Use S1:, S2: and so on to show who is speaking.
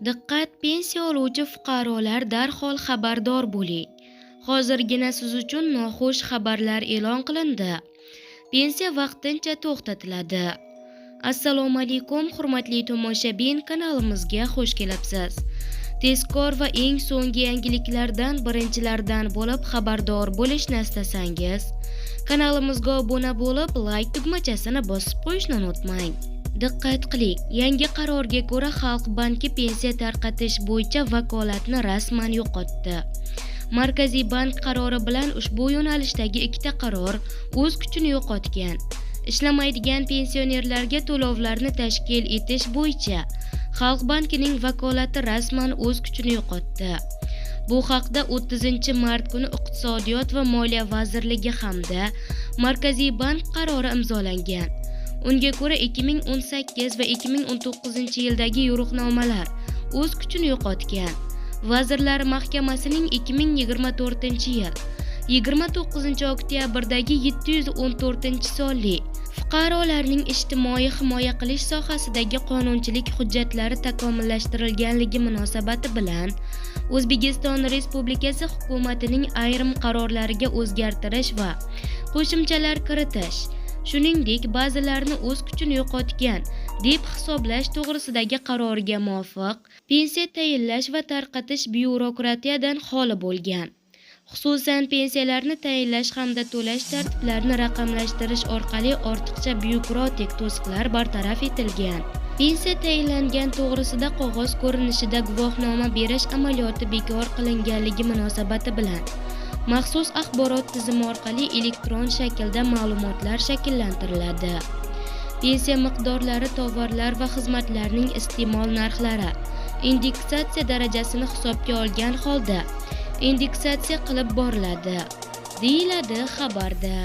S1: Diqqat, pensiya oluvchi fuqarolar darhol xabardor bo'ling. Hozirgina siz uchun noxush xabarlar e'lon qilindi. Pensiya vaqtincha to'xtatiladi. Assalomu alaykum, hurmatli tomoshabin, kanalimizga xush kelibsiz. Tezkor va eng so'nggi yangiliklardan birinchilardan bo'lib xabardor bo'lishni istasangiz, kanalimizga obuna bo'lib, like tugmachasini bosib qo'yishni unutmang. Diqqat qiling, yangi qarorga ko'ra Xalq banki pensiya tarqatish bo'yicha vakolatni rasman yo'qotdi. Markaziy bank qarori bilan ushbu yo'nalishdagi ikkita qaror o'z kuchini yo'qotgan. Ishlamaydigan pensionerlarga to'lovlarni tashkil etish bo'yicha Xalq bankining vakolati rasman o'z kuchini yo'qotdi. Bu haqda 30-mart kuni Iqtisodiyot va Moliya vazirligi hamda Markaziy bank qarori imzolangan. Unga ko'ra 2018 va 2019 yildagi yo'riqnomalar o'z kuchini yo'qotgan. Vazirlar Mahkamasining 2024-yil 29-oktyabrdagi 714-sonli fuqarolarning ijtimoiy himoya qilish sohasidagi qonunchilik hujjatlari takomillashtirilganligi munosabati bilan O'zbekiston Respublikasi hukumatining ayrim qarorlariga o'zgartirish va qo'shimchalar kiritish, shuningdek ba'zilarini o'z kuchini yo'qotgan deb hisoblash to'g'risidagi qaroriga muvofiq pensiya tayinlash va tarqatish byurokratiyadan xoli bo'lgan. Xususan, pensiyalarni tayinlash hamda to'lash tartiblarini raqamlashtirish orqali ortiqcha byurokratik to'siqlar bartaraf etilgan. Pensiya tayinlangan to'g'risida qog'oz ko'rinishida guvohnoma berish amaliyoti bekor qilinganligi munosabati bilan maxsus axborot tizimi orqali elektron shaklda ma'lumotlar shakllantiriladi. Pensiya miqdorlari, tovarlar va xizmatlarning iste'mol narxlari indeksatsiya darajasini hisobga olgan holda indeksatsiya qilib boriladi, deyiladi xabarda.